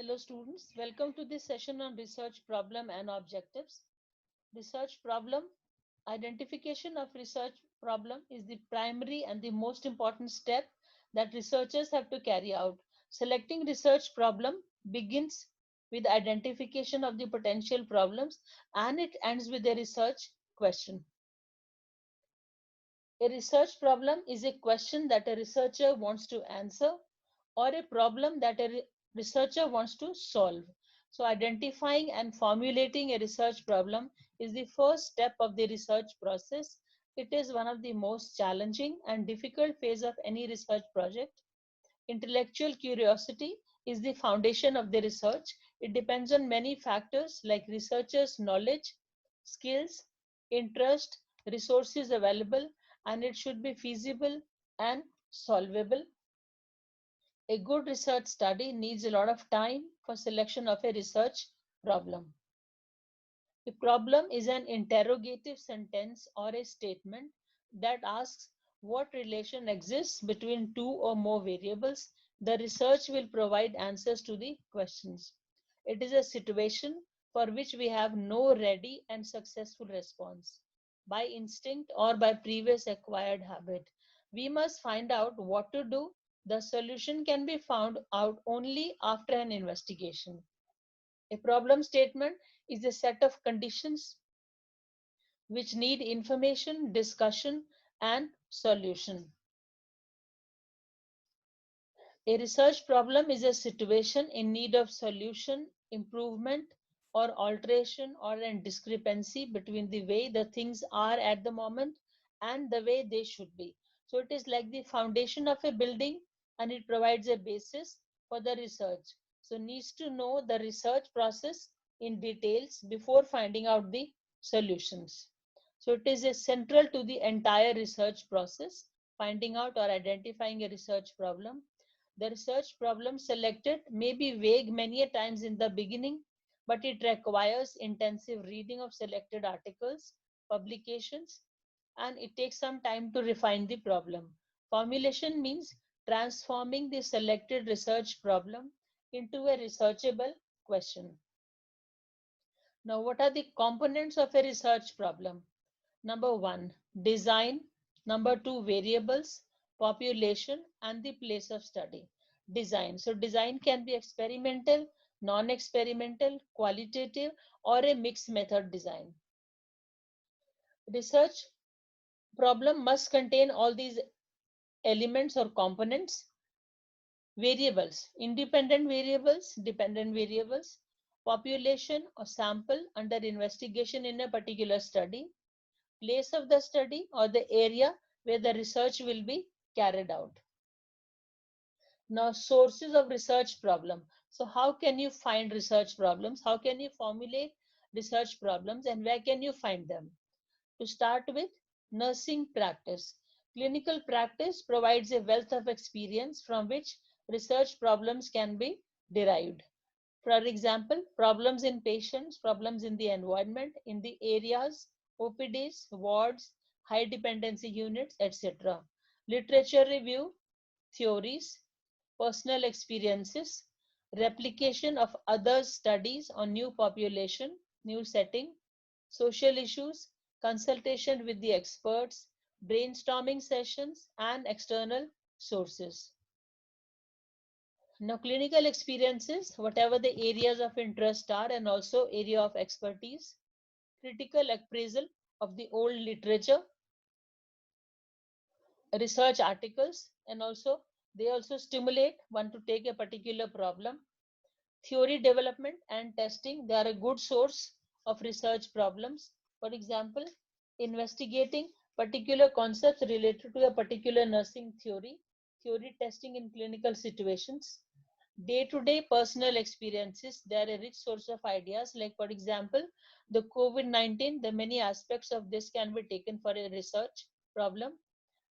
Hello students, welcome to this session on research problem and objectives. Research problem, identification of research problem is the primary and the most important step that researchers have to carry out. Selecting research problem begins with identification of the potential problems and it ends with a research question. A research problem is a question that a researcher wants to answer or a problem that a researcher wants to solve. So identifying and formulating a research problem is the first step of the research process. It is one of the most challenging and difficult phase of any research project. Intellectual curiosity is the foundation of the research. It depends on many factors like researchers' knowledge, skills, interest, resources available, and it should be feasible and solvable. A good research study needs a lot of time for selection of a research problem. A problem is an interrogative sentence or a statement that asks what relation exists between two or more variables. The research will provide answers to the questions. It is a situation for which we have no ready and successful response. By instinct or by previous acquired habit, we must find out what to do. The solution can be found out only after an investigation. A problem statement is a set of conditions which need information, discussion, and solution. A research problem is a situation in need of solution, improvement, or alteration or a discrepancy between the way the things are at the moment and the way they should be. So it is like the foundation of a building and it provides a basis for the research. So needs to know the research process in details before finding out the solutions. So it is a central to the entire research process, finding out or identifying a research problem. The research problem selected may be vague many a times in the beginning, but it requires intensive reading of selected articles, publications, and it takes some time to refine the problem. Formulation means transforming the selected research problem into a researchable question. Now, what are the components of a research problem? Number one, design. Number two, variables, population, and the place of study. Design. So design can be experimental, non-experimental, qualitative, or a mixed method design. Research problem must contain all these elements or components. Variables, independent variables, dependent variables, population or sample under investigation in a particular study, place of the study or the area where the research will be carried out. Now, sources of research problem. So how can you find research problems? How can you formulate research problems and where can you find them? To start with, nursing practice. Clinical practice provides a wealth of experience from which research problems can be derived. For example, problems in patients, problems in the environment, in the areas, OPDs, wards, high dependency units, etc. Literature review, theories, personal experiences, replication of other studies on new population, new setting, social issues, consultation with the experts, brainstorming sessions, and external sources. Now, clinical experiences, whatever the areas of interest are, and also area of expertise, critical appraisal of the old literature, research articles, and also they also stimulate one to take a particular problem. Theory development and testing, they are a good source of research problems. For example, investigating particular concepts related to a particular nursing theory, theory testing in clinical situations. Day-to-day personal experiences, they are a rich source of ideas. Like for example, the COVID-19, the many aspects of this can be taken for a research problem.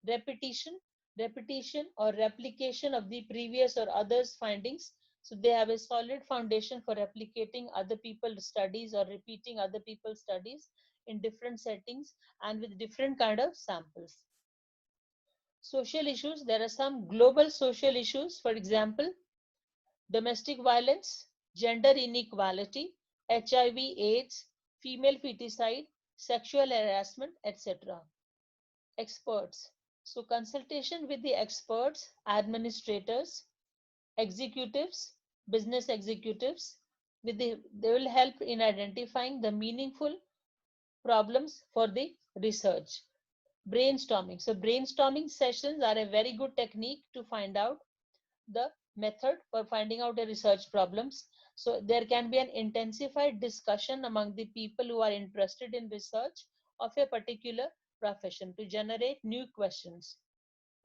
Repetition, repetition or replication of the previous or others findings, so they have a solid foundation for replicating other people's studies or repeating other people's studies in different settings and with different kind of samples. Social issues, there are some global social issues. For example, domestic violence, gender inequality, HIV/AIDS, female feticide, sexual harassment, etc. Experts. So consultation with the experts, administrators, executives, business executives, they will help in identifying the meaningful problems for the research. Brainstorming. So brainstorming sessions are a very good technique to find out the method for finding out the research problems. So there can be an intensified discussion among the people who are interested in research of a particular profession to generate new questions.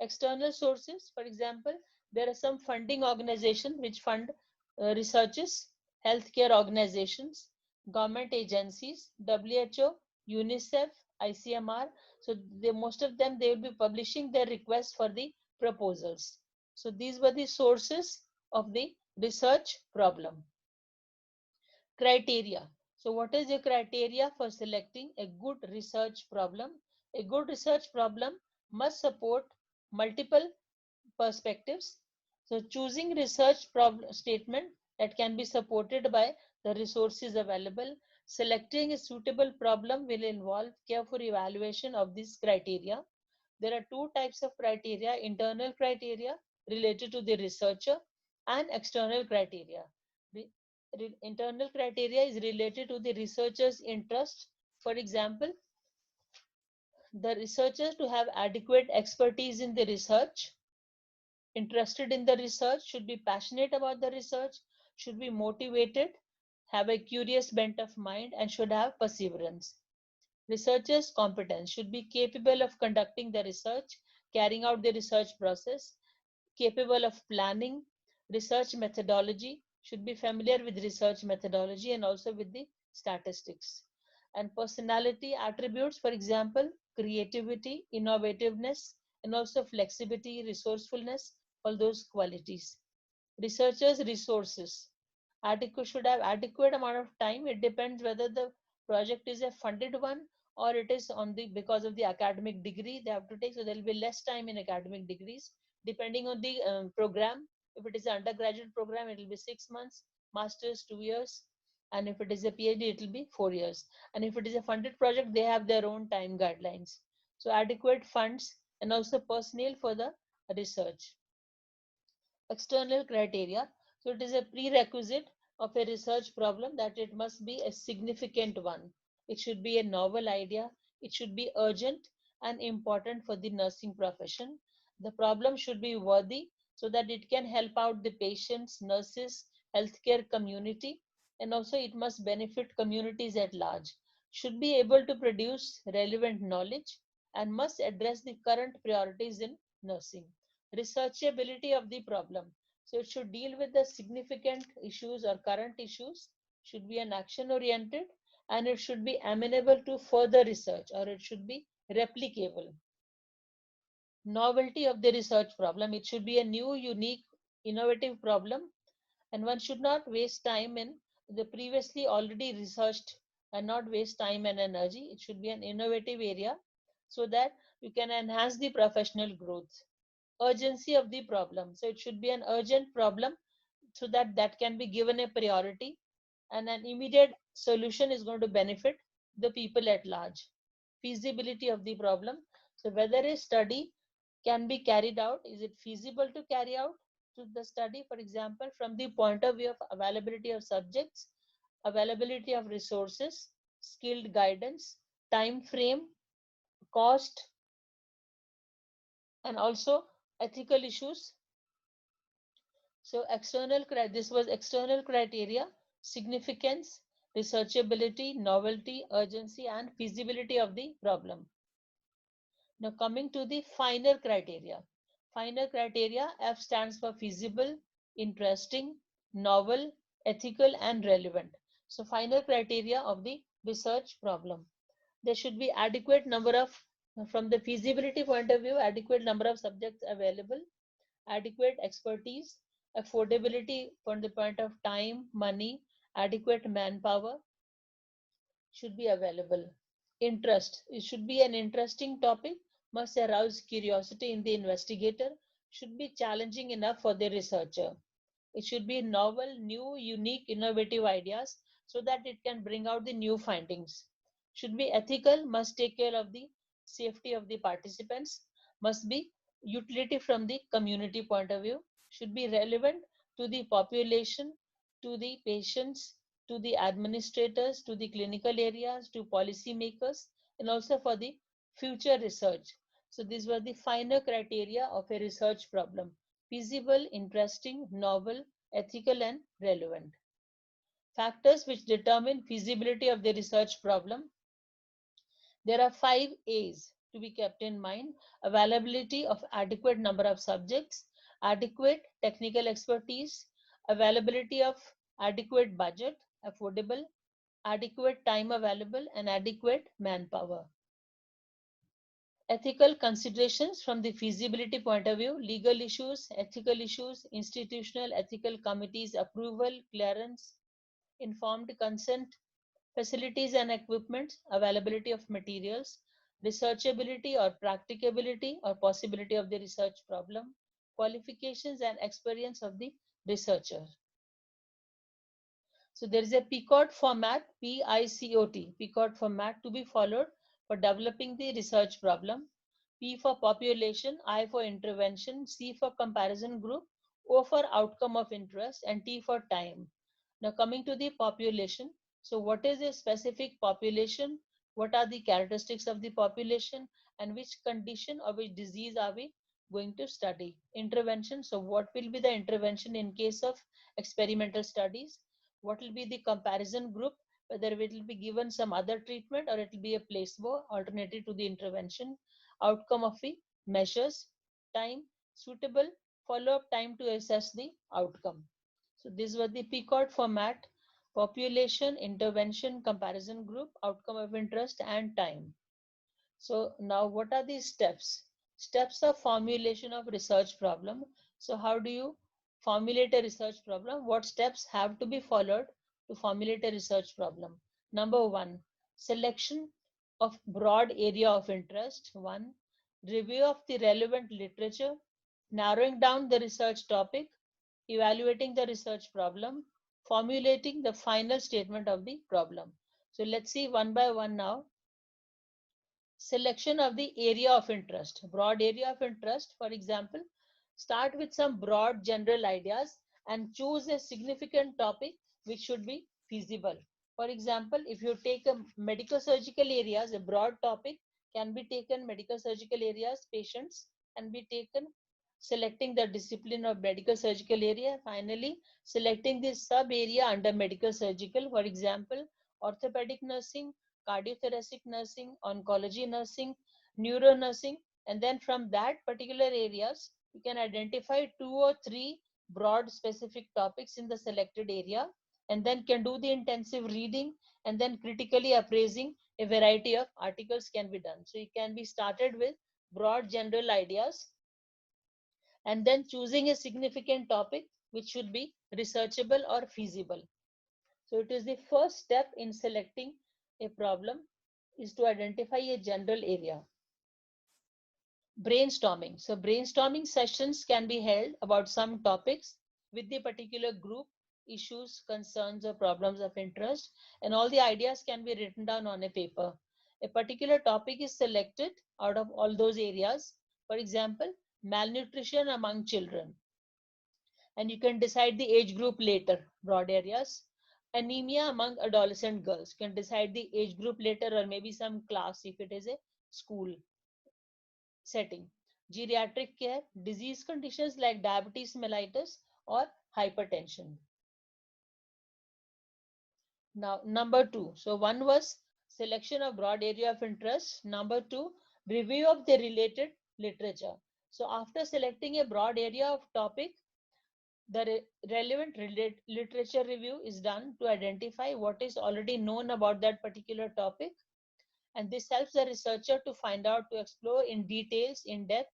External sources, for example, there are some funding organizations which fund researches, healthcare organizations, government agencies, WHO, UNICEF, ICMR. So most of them, they will be publishing their requests for the proposals. So these were the sources of the research problem. Criteria. So what is the criteria for selecting a good research problem? A good research problem must support multiple perspectives. So choosing research problem statement that can be supported by the resources available. Selecting a suitable problem will involve careful evaluation of these criteria. There are two types of criteria: internal criteria related to the researcher and external criteria. The internal criteria is related to the researcher's interest. For example, the researcher to have adequate expertise in the research, interested in the research, should be passionate about the research, should be motivated, have a curious bent of mind, and should have perseverance. Researchers' competence should be capable of conducting the research, carrying out the research process, capable of planning, research methodology, should be familiar with research methodology and also with the statistics. And personality attributes, for example, creativity, innovativeness, and also flexibility, resourcefulness, all those qualities. Researchers' resources. Adequate should have adequate amount of time. It depends whether the project is a funded one or it is on the because of the academic degree they have to take. So there will be less time in academic degrees depending on the program. If it is an undergraduate program, it will be 6 months, masters 2 years, and if it is a PhD, it will be 4 years. And if it is a funded project, they have their own time guidelines. So adequate funds and also personnel for the research. External criteria. So it is a prerequisite of a research problem that it must be a significant one. It should be a novel idea. It should be urgent and important for the nursing profession. The problem should be worthy so that it can help out the patients, nurses, healthcare community, and also it must benefit communities at large. Should be able to produce relevant knowledge and must address the current priorities in nursing. Researchability of the problem. So it should deal with the significant issues or current issues, should be an action oriented, and it should be amenable to further research or it should be replicable. Novelty of the research problem. It should be a new, unique, innovative problem, and one should not waste time in the previously already researched and not waste time and energy. It should be an innovative area so that you can enhance the professional growth. Urgency of the problem. So it should be an urgent problem so that that can be given a priority and an immediate solution is going to benefit the people at large. Feasibility of the problem. So whether a study can be carried out, is it feasible to carry out to the study, for example, from the point of view of availability of subjects, availability of resources, skilled guidance, time frame, cost, and also ethical issues. So this was external criteria: significance, researchability, novelty, urgency, and feasibility of the problem. Now coming to the finer criteria. Finer criteria, F stands for feasible, interesting, novel, ethical, and relevant. So finer criteria of the research problem. There should be adequate number of, from the feasibility point of view, adequate number of subjects available, adequate expertise, affordability from the point of time, money, adequate manpower should be available. Interest, it should be an interesting topic, must arouse curiosity in the investigator, should be challenging enough for the researcher. It should be novel, new, unique, innovative ideas so that it can bring out the new findings. Should be ethical, must take care of the safety of the participants, must be utility from the community point of view, should be relevant to the population, to the patients, to the administrators, to the clinical areas, to policy makers, and also for the future research. So these were the finer criteria of a research problem: feasible, interesting, novel, ethical, and relevant. Factors which determine feasibility of the research problem. There are 5 A's to be kept in mind: availability of adequate number of subjects, adequate technical expertise, availability of adequate budget, affordable, adequate time available, and adequate manpower. Ethical considerations from the feasibility point of view: legal issues, ethical issues, institutional ethical committees approval, clearance, informed consent, facilities and equipment, availability of materials, researchability or practicability or possibility of the research problem, qualifications and experience of the researcher. So there is a PICOT format, PICOT, PICOT format to be followed for developing the research problem. P for population, I for intervention, C for comparison group, O for outcome of interest, and T for time. Now coming to the population. So what is a specific population? What are the characteristics of the population? And which condition or which disease are we going to study? Intervention. So what will be the intervention in case of experimental studies? What will be the comparison group, whether it will be given some other treatment or it will be a placebo alternative to the intervention, outcome of the measures, time, suitable follow-up time to assess the outcome. So these were the PICOT format: population, intervention, comparison group, outcome of interest, and time. So now what are these steps? Steps of formulation of research problem. So how do you formulate a research problem? What steps have to be followed to formulate a research problem? Number one, selection of broad area of interest. One, review of the relevant literature, narrowing down the research topic, evaluating the research problem, formulating the final statement of the problem. So let's see one by one now. Selection of the area of interest, broad area of interest. For example, start with some broad general ideas and choose a significant topic which should be feasible. For example, if you take a medical surgical areas, a broad topic can be taken: medical surgical areas, patients, and be taken, selecting the discipline of medical surgical area. Finally, selecting the sub area under medical surgical, for example, orthopedic nursing, cardiothoracic nursing, oncology nursing, neuro nursing, and then from that particular areas, you can identify 2 or 3 broad specific topics in the selected area, and then can do the intensive reading, and then critically appraising a variety of articles can be done. So it can be started with broad general ideas and then choosing a significant topic which should be researchable or feasible. So it is the first step in selecting a problem is to identify a general area. Brainstorming. So brainstorming sessions can be held about some topics with the particular group, issues, concerns, or problems of interest, and all the ideas can be written down on a paper. A particular topic is selected out of all those areas. For example, malnutrition among children, and you can decide the age group later, broad areas. Anemia among adolescent girls, you can decide the age group later, or maybe some class if it is a school setting. Geriatric care, disease conditions like diabetes mellitus or hypertension. Now, number two. So one was selection of broad area of interest. Number two, review of the related literature. So after selecting a broad area of topic, the relevant literature review is done to identify what is already known about that particular topic, and this helps the researcher to find out, to explore in details, in depth,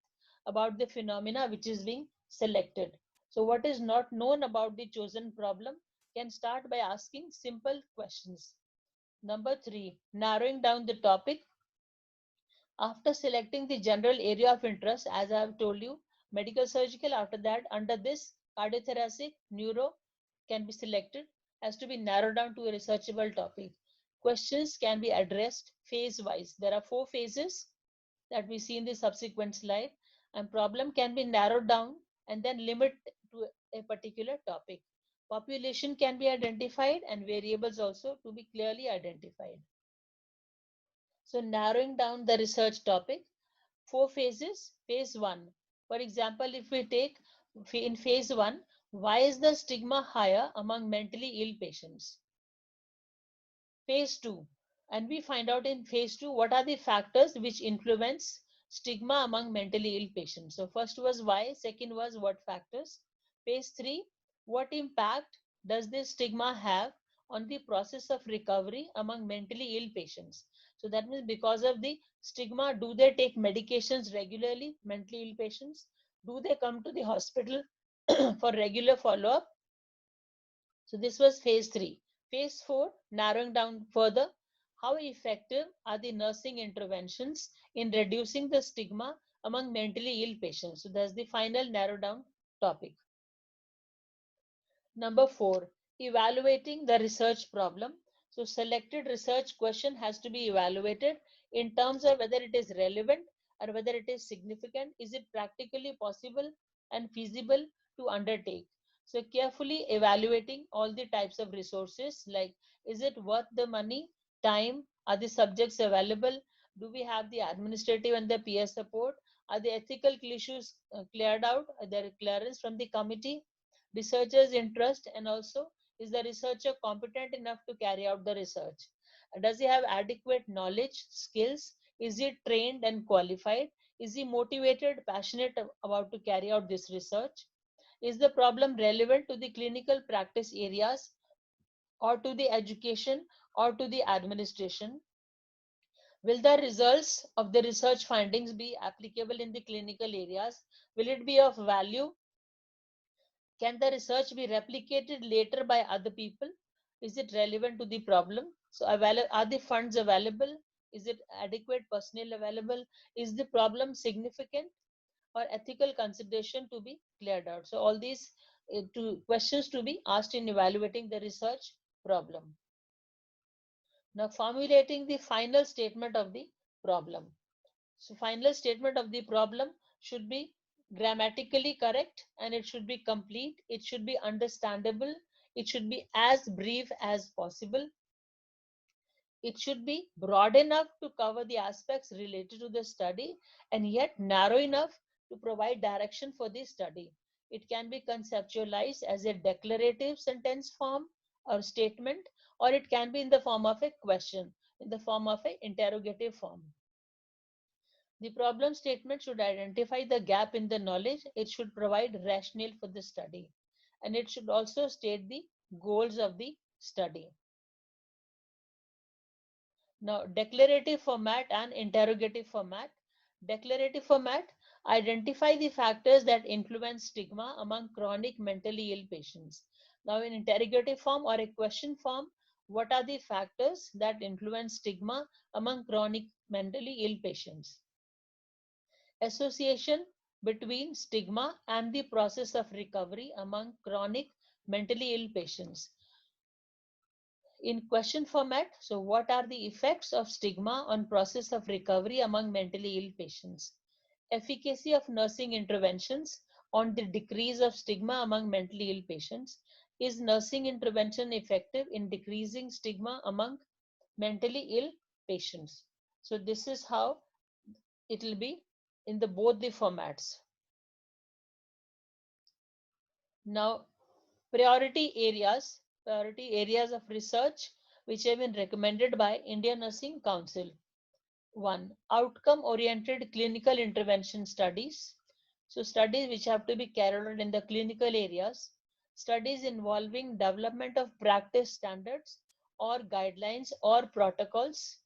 about the phenomena which is being selected. So what is not known about the chosen problem can start by asking simple questions. Number three, narrowing down the topic. After selecting the general area of interest, as I have told you, medical surgical, after that, under this Cardiothoracic, neuro can be selected, has to be narrowed down to a researchable topic. Questions can be addressed phase wise. There are 4 phases that we see in the subsequent slide, and problem can be narrowed down and then limit to a particular topic. Population can be identified and variables also to be clearly identified. So narrowing down the research topic, 4 phases. Phase 1. For example, if we take in phase 1, why is the stigma higher among mentally ill patients? Phase 2. And we find out in phase 2 what are the factors which influence stigma among mentally ill patients. So first was why, second was what factors. Phase 3, what impact does this stigma have on the process of recovery among mentally ill patients? So that means because of the stigma, do they take medications regularly, mentally ill patients? Do they come to the hospital for regular follow-up? So this was phase 3. Phase 4, narrowing down further, how effective are the nursing interventions in reducing the stigma among mentally ill patients? So that's the final narrow down topic. Number 4, evaluating the research problem. So selected research question has to be evaluated in terms of whether it is relevant or whether it is significant. Is it practically possible and feasible to undertake? So carefully evaluating all the types of resources, like is it worth the money, time, are the subjects available, do we have the administrative and the peer support, are the ethical issues cleared out, are there clearance from the committee, researcher's interest, and also is the researcher competent enough to carry out the research? Does he have adequate knowledge, skills? Is he trained and qualified? Is he motivated, passionate about to carry out this research? Is the problem relevant to the clinical practice areas or to the education or to the administration? Will the results of the research findings be applicable in the clinical areas? Will it be of value? Can the research be replicated later by other people? Is it relevant to the problem? So are the funds available? Is it adequate personnel available? Is the problem significant, or ethical consideration to be cleared out? So all these questions to be asked in evaluating the research problem. Now formulating the final statement of the problem. So final statement of the problem should be grammatically correct, and it should be complete. It should be understandable. It should be as brief as possible. It should be broad enough to cover the aspects related to the study and yet narrow enough to provide direction for the study. It can be conceptualized as a declarative sentence form or statement, or it can be in the form of a question, in the form of an interrogative form. The problem statement should identify the gap in the knowledge. It should provide rationale for the study, and it should also state the goals of the study. Now, declarative format and interrogative format. Declarative format, identify the factors that influence stigma among chronic mentally ill patients. Now, in interrogative form or a question form, what are the factors that influence stigma among chronic mentally ill patients? Association between stigma and the process of recovery among chronic mentally ill patients. In question format, so what are the effects of stigma on process of recovery among mentally ill patients? Efficacy of nursing interventions on the decrease of stigma among mentally ill patients. Is nursing intervention effective in decreasing stigma among mentally ill patients? So this is how it will be in the both the formats. Now, priority areas of research which have been recommended by Indian Nursing Council. 1. Outcome-oriented clinical intervention studies. So studies which have to be carried out in the clinical areas. Studies involving development of practice standards or guidelines or protocols.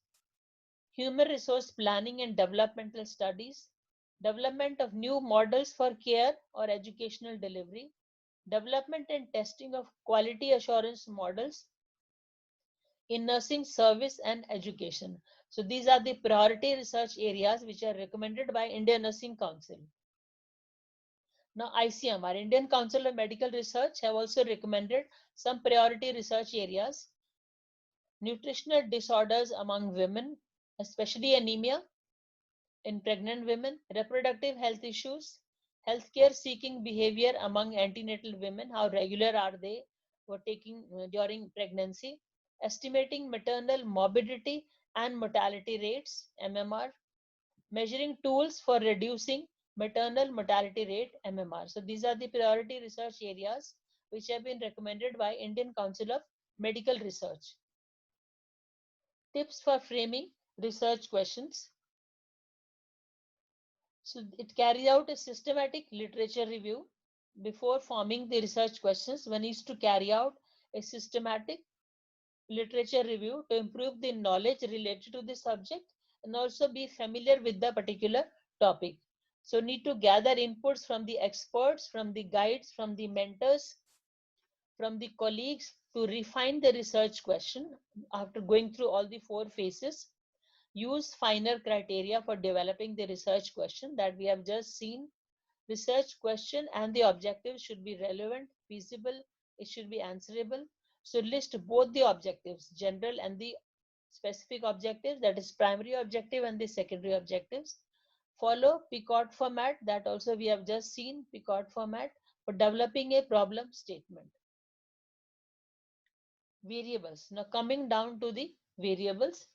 Human resource planning and developmental studies. Development of new models for care or educational delivery. Development and testing of quality assurance models in nursing service and education. So these are the priority research areas which are recommended by Indian Nursing Council. Now, ICMR, Indian Council of Medical Research, have also recommended some priority research areas: nutritional disorders among women, especially anemia in pregnant women, reproductive health issues, healthcare seeking behavior among antenatal women, how regular are they for taking during pregnancy, estimating maternal morbidity and mortality rates, MMR, measuring tools for reducing maternal mortality rate, MMR. So these are the priority research areas which have been recommended by Indian Council of Medical Research. Tips for framing research questions. So it carries out a systematic literature review. Before forming the research questions, one needs to carry out a systematic literature review to improve the knowledge related to the subject and also be familiar with the particular topic. So need to gather inputs from the experts, from the guides, from the mentors, from the colleagues to refine the research question after going through all the four phases. Use finer criteria for developing the research question that we have just seen. Research question and the objectives should be relevant, feasible, it should be answerable. So list both the objectives, general and the specific objectives, that is primary objective and the secondary objectives. Follow PICOT format, that also we have just seen PICOT format for developing a problem statement. Variables. Now coming down to the variables.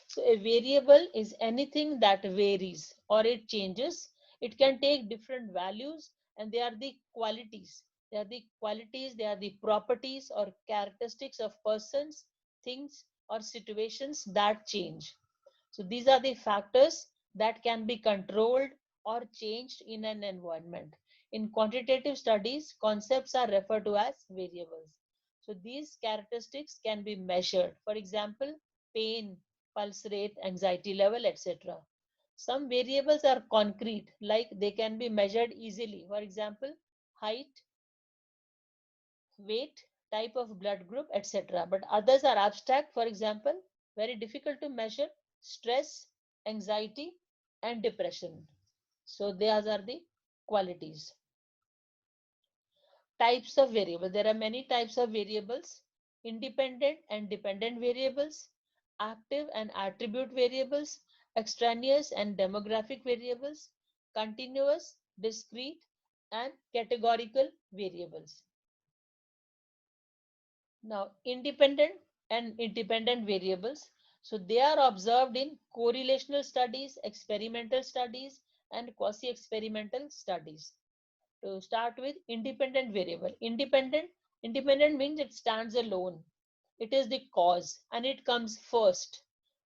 So a variable is anything that varies or it changes. It can take different values and they are the qualities. They are the qualities, they are the properties or characteristics of persons, things or situations that change. So these are the factors that can be controlled or changed in an environment. In quantitative studies, concepts are referred to as variables. So these characteristics can be measured. For example, pain, pulse rate, anxiety level, etc. Some variables are concrete, like they can be measured easily. For example, height, weight, type of blood group, etc. But others are abstract, for example, very difficult to measure: stress, anxiety, and depression. So these are the qualities. Types of variables. There are many types of variables: independent and dependent variables, active and attribute variables, extraneous and demographic variables, continuous, discrete, and categorical variables. Now, independent and independent variables. So they are observed in correlational studies, experimental studies, and quasi-experimental studies. To start with, independent variable. Independent means it stands alone. It is the cause and it comes first.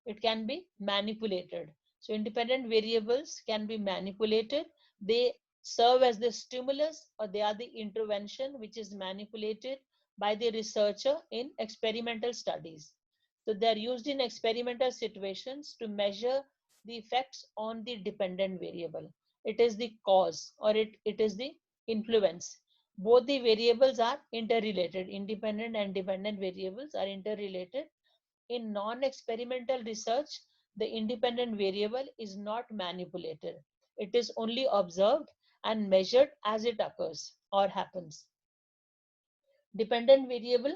It can be manipulated. So independent variables can be manipulated. They serve as the stimulus or they are the intervention which is manipulated by the researcher in experimental studies. So they are used in experimental situations to measure the effects on the dependent variable. It is the cause or it is the influence. Both the variables are interrelated. Independent and dependent variables are interrelated. In non-experimental research, the independent variable is not manipulated. It is only observed and measured as it occurs or happens. Dependent variable,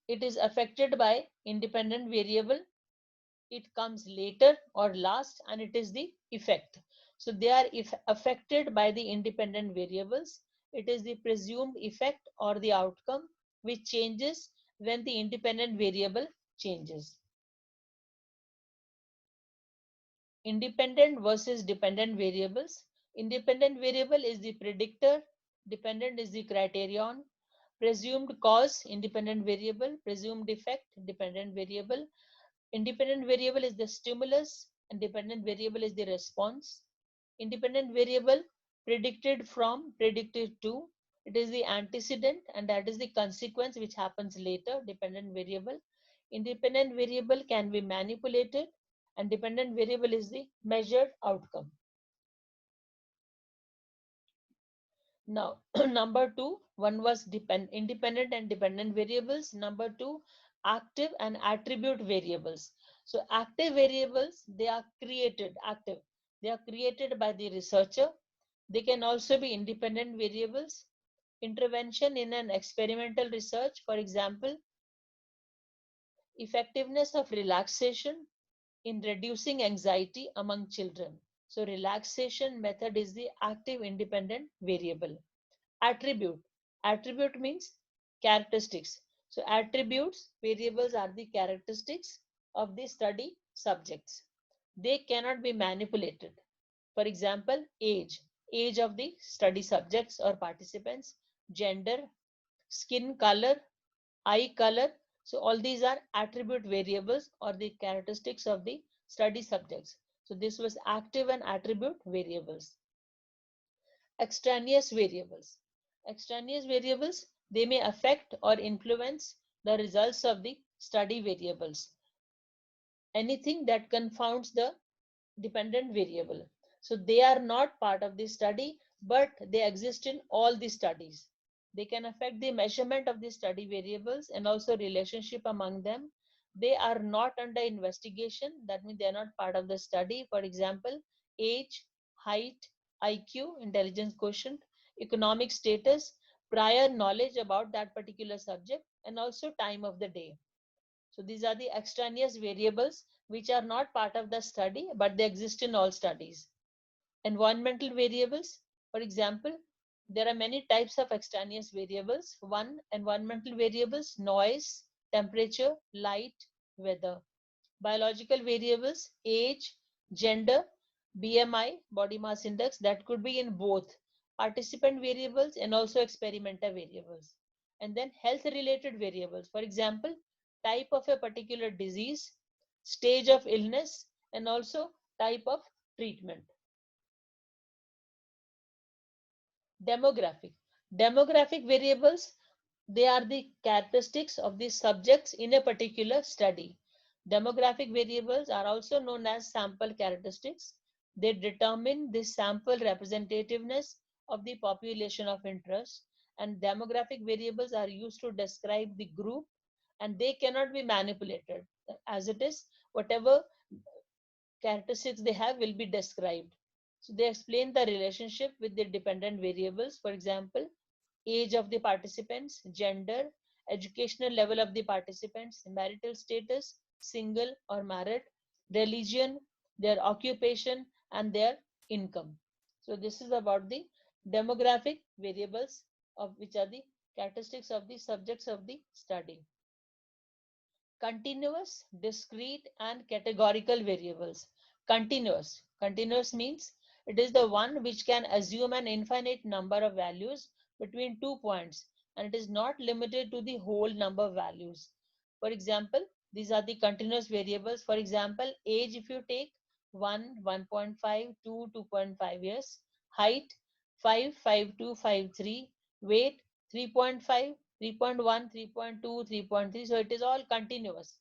it is affected by independent variable. It comes later or last and it is the effect. So they are affected by the independent variables. It is the presumed effect or the outcome which changes when the independent variable changes. Independent versus dependent variables. Independent variable is the predictor, dependent is the criterion. Presumed cause, independent variable. Presumed effect, dependent variable. Independent variable is the stimulus and dependent variable is the response. Independent variable predicted from, predicted to. It is the antecedent and that is the consequence which happens later, dependent variable. Independent variable can be manipulated and dependent variable is the measured outcome. Now, number two, one was independent and dependent variables. Number two, active and attribute variables. So active variables, they are created, active. They are created by the researcher. They can also be independent variables. Intervention in an experimental research, for example, effectiveness of relaxation in reducing anxiety among children. So relaxation method is the active independent variable. Attribute. Attribute means characteristics. So attributes, variables are the characteristics of the study subjects. They cannot be manipulated. For example, age of the study subjects or participants, gender, skin color, eye color. So all these are attribute variables or the characteristics of the study subjects. So this was active and attribute variables. Extraneous variables. Extraneous variables, they may affect or influence the results of the study variables. Anything that confounds the dependent variable. So they are not part of the study, but they exist in all the studies. They can affect the measurement of the study variables and also relationship among them. They are not under investigation. That means they are not part of the study. For example, age, height, IQ, intelligence quotient, economic status, prior knowledge about that particular subject, and also time of the day. So these are the extraneous variables which are not part of the study, but they exist in all studies. Environmental variables, for example, there are many types of extraneous variables. One, environmental variables, noise, temperature, light, weather. Biological variables, age, gender, BMI, body mass index, that could be in both participant variables and also experimenter variables. And then health related variables, for example, type of a particular disease, stage of illness, and also type of treatment. Demographic. Demographic variables, they are the characteristics of the subjects in a particular study. Demographic variables are also known as sample characteristics. They determine the sample representativeness of the population of interest, and demographic variables are used to describe the group, and they cannot be manipulated. As it is, whatever characteristics they have will be described. So they explain the relationship with the dependent variables. For example, age of the participants, gender, educational level of the participants, marital status, single or married, religion, their occupation, and their income. So this is about the demographic variables of which are the characteristics of the subjects of the study. Continuous, discrete, and categorical variables. Continuous. Continuous means it is the one which can assume an infinite number of values between 2 points, and it is not limited to the whole number of values. For example, these are the continuous variables. For example, age, if you take 1, 1.5, 2, 2.5 years, height 5, 5, 2, 5, 3, weight 3.5, 3.1, 3.2, 3.3. So it is all continuous.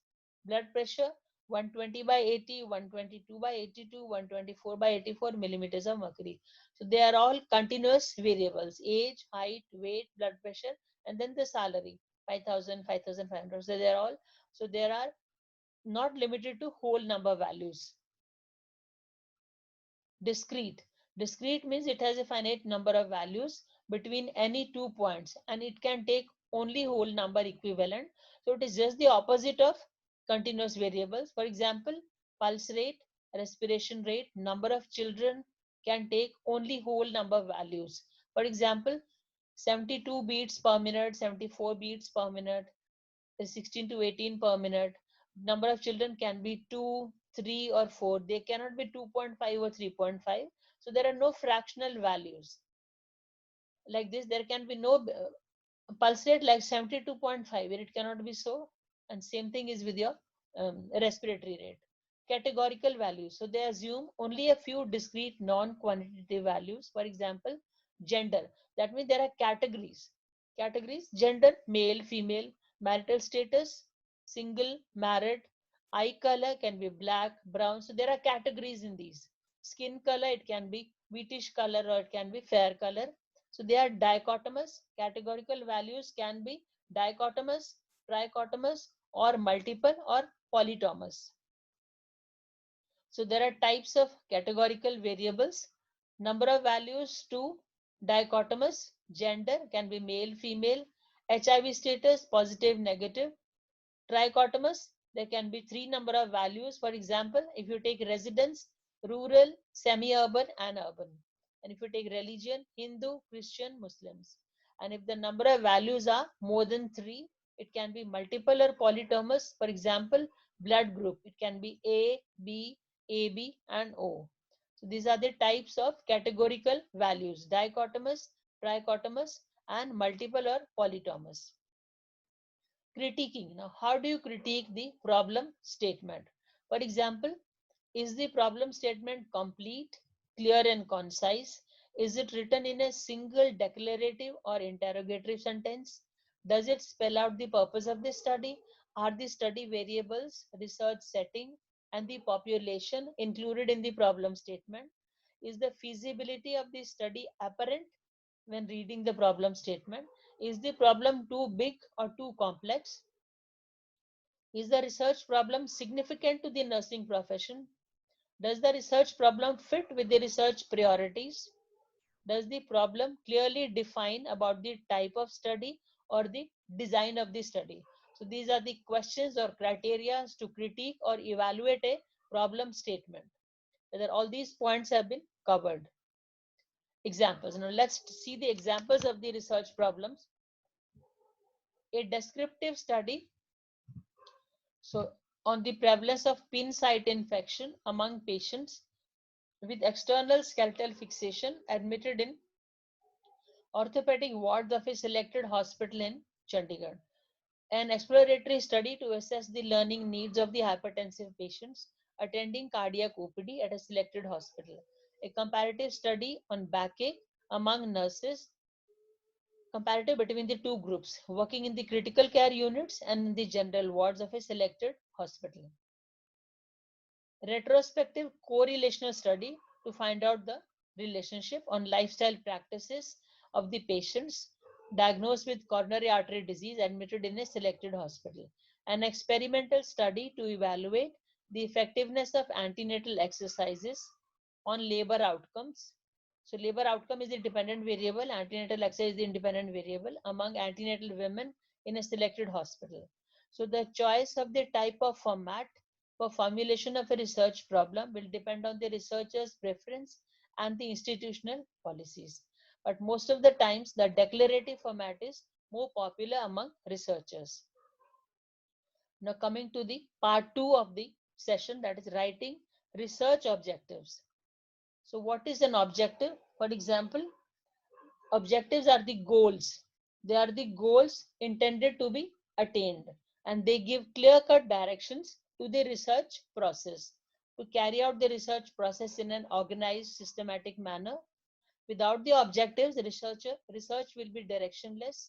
Blood pressure 120 by 80, 122 by 82, 124 by 84 millimeters of mercury. So they are all continuous variables: age, height, weight, blood pressure, and then the salary 5,000, 5,500. So they are all. So there are not limited to whole number values. Discrete. Discrete means it has a finite number of values between any 2 points, and it can take only whole number equivalent. So it is just the opposite of continuous variables. For example, pulse rate, respiration rate, number of children can take only whole number values. For example, 72 beats per minute, 74 beats per minute, 16 to 18 per minute. Number of children can be 2, 3, or 4. They cannot be 2.5 or 3.5. So there are no fractional values. Like this, there can be no pulse rate like 72.5, where it cannot be so. And same thing is with your respiratory rate. Categorical values. So they assume only a few discrete non-quantitative values. For example, gender. That means there are categories. Categories: gender, male, female, marital status, single, married, eye color can be black, brown. So there are categories in these. Skin color, it can be wheatish color or it can be fair color. So they are dichotomous. Categorical values can be dichotomous, trichotomous, or multiple or polytomous. So there are types of categorical variables. Number of values 2, dichotomous, gender can be male, female, HIV status, positive, negative. Trichotomous, there can be 3 number of values. For example, if you take residence, rural, semi-urban and urban. And if you take religion, Hindu, Christian, Muslims. And if the number of values are more than 3, it can be multiple or polytomous. For example, blood group, it can be A, B, AB and O. So these are the types of categorical values: dichotomous, trichotomous and multiple or polytomous. Critiquing. Now, how do you critique the problem statement? For example, is the problem statement complete, clear and concise? Is it written in a single declarative or interrogatory sentence? Does it spell out the purpose of the study? Are the study variables, research setting and the population included in the problem statement? Is the feasibility of the study apparent when reading the problem statement? Is the problem too big or too complex? Is the research problem significant to the nursing profession? Does the research problem fit with the research priorities? Does the problem clearly define about the type of study or the design of the study? So these are the questions or criteria to critique or evaluate a problem statement. Whether all these points have been covered. Examples. Now let's see the examples of the research problems. A descriptive study, so on the prevalence of pin site infection among patients with external skeletal fixation admitted in orthopedic wards of a selected hospital in Chandigarh. An exploratory study to assess the learning needs of the hypertensive patients attending cardiac OPD at a selected hospital. A comparative study on backache among nurses, comparative between the two groups working in the critical care units and in the general wards of a selected hospital. Retrospective correlational study to find out the relationship on lifestyle practices of the patients diagnosed with coronary artery disease admitted in a selected hospital. An experimental study to evaluate the effectiveness of antenatal exercises on labor outcomes. So labor outcome is the dependent variable, antenatal exercise is the independent variable among antenatal women in a selected hospital. So the choice of the type of format for formulation of a research problem will depend on the researcher's preference and the institutional policies. But most of the times, the declarative format is more popular among researchers. Now coming to the part 2 of the session, that is writing research objectives. So what is an objective? For example, objectives are the goals. They are the goals intended to be attained and they give clear-cut directions to the research process. To carry out the research process in an organized, systematic manner. Without the objectives, research will be directionless,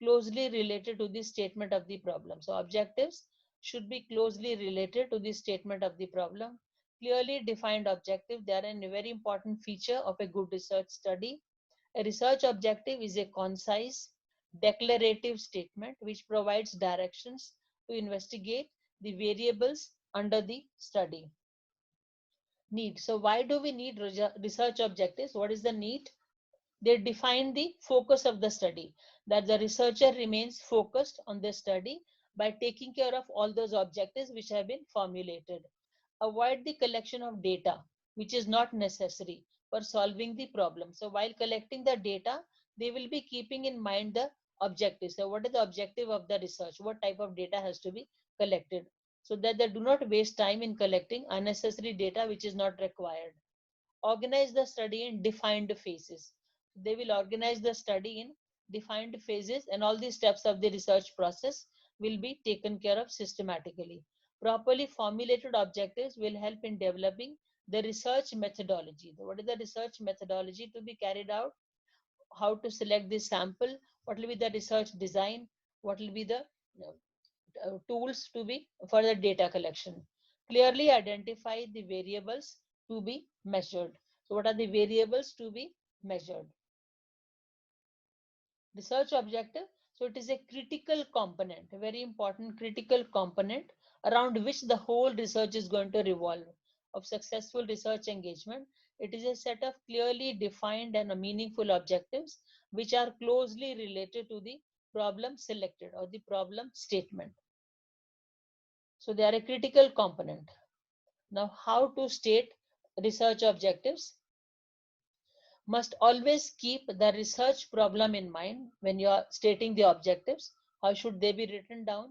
closely related to the statement of the problem. So objectives should be closely related to the statement of the problem. Clearly defined objective, they are a very important feature of a good research study. A research objective is a concise, declarative statement which provides directions to investigate the variables under the study. Need. So why do we need research objectives? What is the need? They define the focus of the study, that the researcher remains focused on the study by taking care of all those objectives which have been formulated. Avoid the collection of data which is not necessary for solving the problem. So while collecting the data, they will be keeping in mind the objectives. So what is the objective of the research? What type of data has to be collected? So that they do not waste time in collecting unnecessary data which is not required. Organize the study in defined phases. They will organize the study in defined phases and all the steps of the research process will be taken care of systematically. Properly formulated objectives will help in developing the research methodology. What is the research methodology to be carried out? How to select the sample? What will be the research design? What will be the tools to be for the data collection? Clearly identify the variables to be measured. So what are the variables to be measured? Research objective. So it is a critical component, a very important critical component around which the whole research is going to revolve. Of successful research engagement, It is a set of clearly defined and meaningful objectives which are closely related to the problem selected or the problem statement. So they are a critical component. Now, how to state research objectives? Must always keep the research problem in mind when you are stating the objectives. How should they be written down?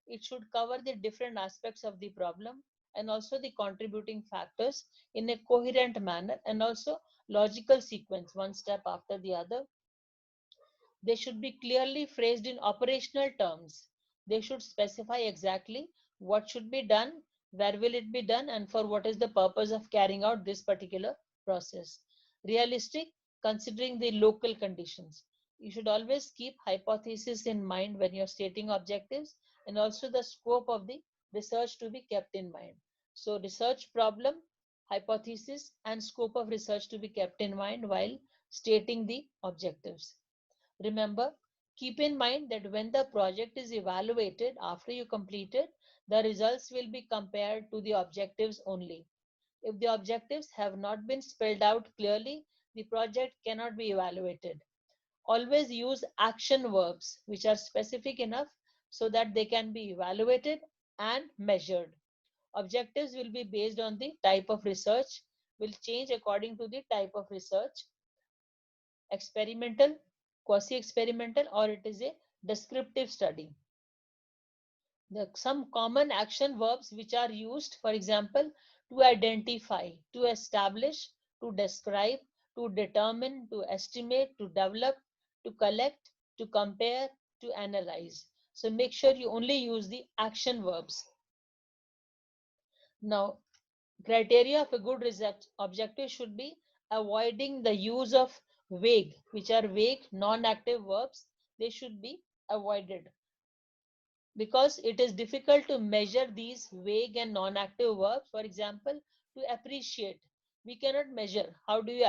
It should cover the different aspects of the problem and also the contributing factors in a coherent manner and also logical sequence, one step after the other. They should be clearly phrased in operational terms. They should specify exactly what should be done, where will it be done, and for what is the purpose of carrying out this particular process. Realistic, considering the local conditions. You should always keep hypothesis in mind when you're stating objectives and also the scope of the research to be kept in mind. So research problem, hypothesis, and scope of research to be kept in mind while stating the objectives. Remember, keep in mind that when the project is evaluated after you complete it, the results will be compared to the objectives only. If the objectives have not been spelled out clearly, the project cannot be evaluated. Always use action verbs which are specific enough so that they can be evaluated and measured. Objectives will be based on the type of research, will change according to the type of research, experimental, quasi-experimental, or it is a descriptive study. Some common action verbs which are used, for example, to identify, to establish, to describe, to determine, to estimate, to develop, to collect, to compare, to analyze. So make sure you only use the action verbs. Now, criteria of a good research objective should be avoiding the use of vague, which are vague, non-active verbs. They should be avoided because it is difficult to measure these vague and non-active verbs. For example, to appreciate, we cannot measure. How do you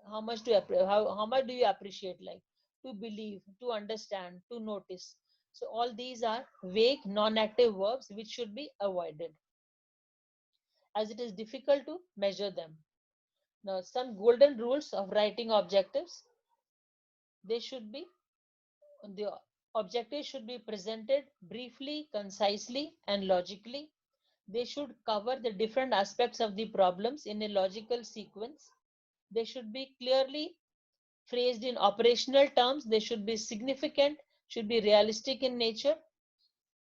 how much do you how much do you appreciate? Like to believe, to understand, to notice. So all these are vague, non-active verbs which should be avoided as it is difficult to measure them. Now, some golden rules of writing objectives. They should be the objectives should be presented briefly, concisely, and logically. They should cover the different aspects of the problems in a logical sequence. They should be clearly phrased in operational terms. They should be significant, should be realistic in nature,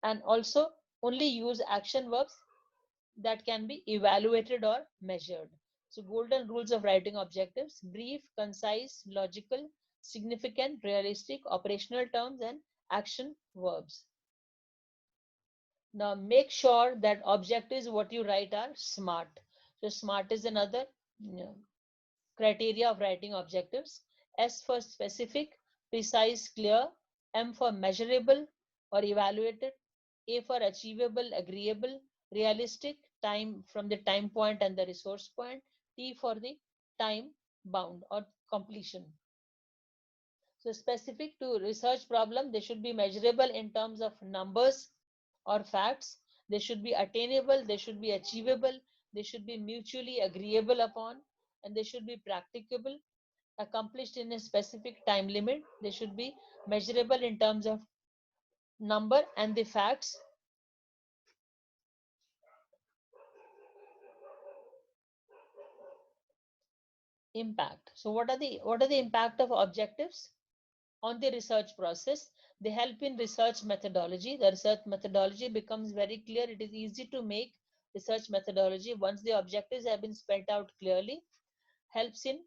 and also only use action verbs that can be evaluated or measured. So golden rules of writing objectives: brief, concise, logical, significant, realistic, operational terms, and action verbs. Now make sure that objectives what you write are smart. So smart is another criteria of writing objectives. S for specific, precise, clear. M for measurable or evaluated. A for achievable, agreeable, realistic, time from the time point and the resource point. T for the time bound or completion. So specific to research problem, they should be measurable in terms of numbers or facts. They should be attainable, they should be achievable, they should be mutually agreeable upon, and they should be practicable, accomplished in a specific time limit. They should be measurable in terms of number and the facts. Impact. So what are the impact of objectives on the research process? They help in research methodology. The research methodology becomes very clear. It is easy to make research methodology once the objectives have been spelled out clearly. Helps in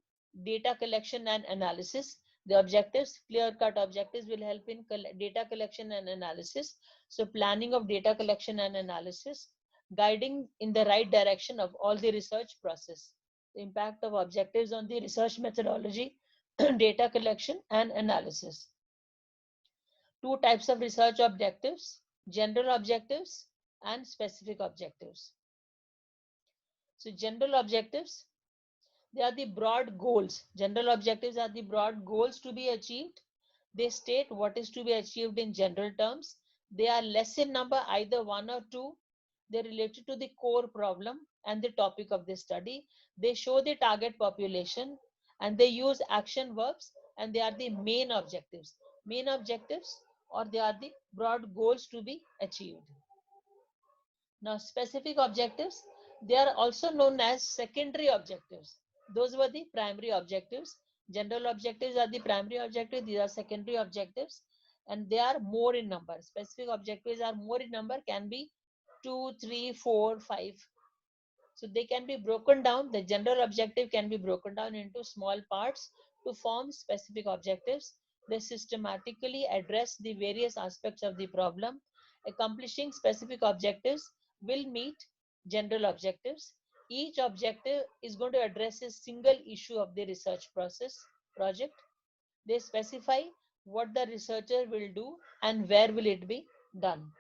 data collection and analysis. The objectives, clear-cut objectives, will help in data collection and analysis. So planning of data collection and analysis, guiding in the right direction of all the research process. The impact of objectives on the research methodology, data collection and analysis. Two types of research objectives: general objectives and specific objectives. So general objectives, they are the broad goals. General objectives are the broad goals to be achieved. They state what is to be achieved in general terms. They are less in number, either one or two. They're related to the core problem and the topic of the study. They show the target population and they use action verbs, and they are the main objectives. Main objectives, or they are the broad goals to be achieved. Now, specific objectives, they are also known as secondary objectives. Those were the primary objectives. General objectives are the primary objectives, these are secondary objectives, and they are more in number. Specific objectives are more in number, can be 2, 3, 4, 5. So they can be broken down. The general objective can be broken down into small parts to form specific objectives. They systematically address the various aspects of the problem. Accomplishing specific objectives will meet general objectives. Each objective is going to address a single issue of the research process project. They specify what the researcher will do and where will it be done.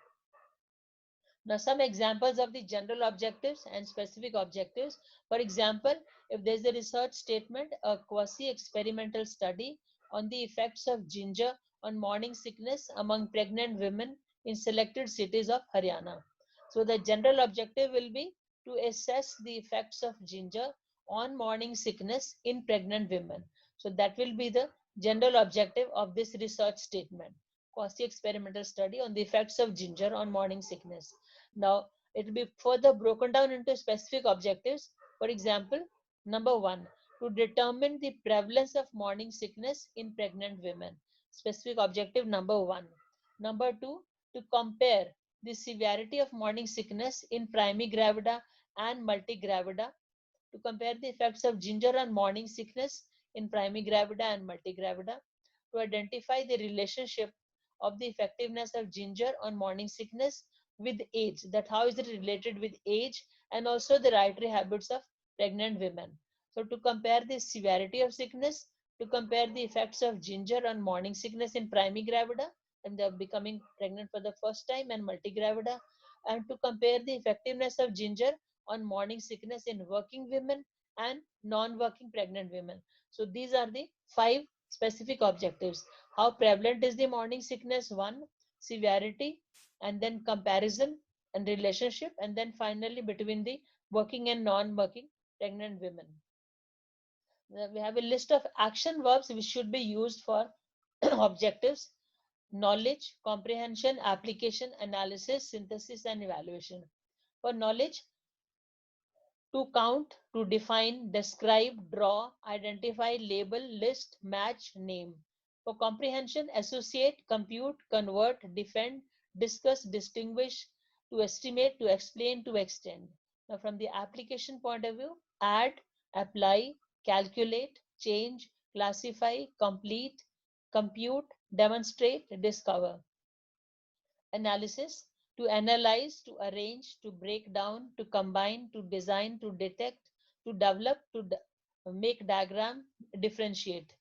Now, some examples of the general objectives and specific objectives. For example, if there's a research statement, a quasi-experimental study on the effects of ginger on morning sickness among pregnant women in selected cities of Haryana. So the general objective will be to assess the effects of ginger on morning sickness in pregnant women. So that will be the general objective of this research statement. Quasi-experimental study on the effects of ginger on morning sickness. Now, it will be further broken down into specific objectives. For example, number 1, to determine the prevalence of morning sickness in pregnant women. Specific objective number 1. Number 2, to compare the severity of morning sickness in primigravida and multigravida. To compare the effects of ginger on morning sickness in primigravida and multigravida. To identify the relationship of the effectiveness of ginger on morning sickness with age, that how is it related with age, and also the dietary habits of pregnant women. So to compare the severity of sickness, to compare the effects of ginger on morning sickness in primigravida and they're becoming pregnant for the first time, and multigravida, and to compare the effectiveness of ginger on morning sickness in working women and non-working pregnant women. So these are the 5 specific objectives. How prevalent is the morning sickness? 1, severity, and then comparison and relationship, and then finally between the working and non-working pregnant women. We have a list of action verbs which should be used for objectives: knowledge, comprehension, application, analysis, synthesis, and evaluation. For knowledge, to count, to define, describe, draw, identify, label, list, match, name. For comprehension, associate, compute, convert, defend, discuss, distinguish, to estimate, to explain, to extend. Now, from the application point of view, add, apply, calculate, change, classify, complete, compute, demonstrate, discover. Analysis, to analyze, to arrange, to break down, to combine, to design, to detect, to develop, to make diagram, differentiate.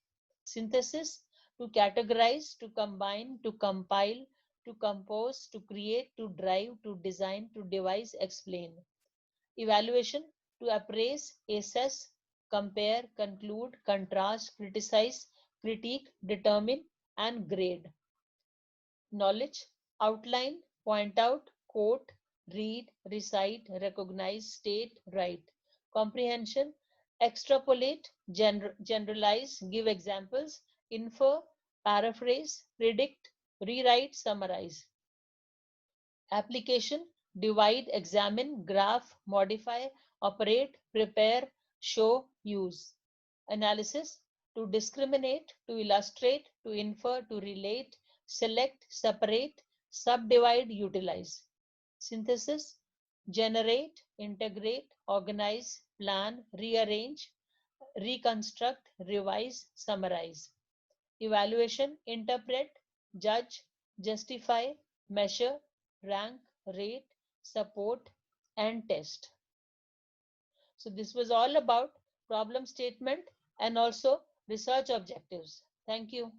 Synthesis, to categorize, to combine, to compile, to compose, to create, to drive, to design, to devise, explain. Evaluation, to appraise, assess, compare, conclude, contrast, criticize, critique, determine, and grade. Knowledge, outline, point out, quote, read, recite, recognize, state, write. Comprehension, extrapolate, generalize, give examples, infer, paraphrase, predict, rewrite, summarize. Application, divide, examine, graph, modify, operate, prepare, show, use. Analysis, to discriminate, to illustrate, to infer, to relate, select, separate, subdivide, utilize. Synthesis, generate, integrate, organize, plan, rearrange, reconstruct, revise, summarize. Evaluation, interpret, judge, justify, measure, rank, rate, support, and test. So this was all about problem statement and also research objectives. Thank you.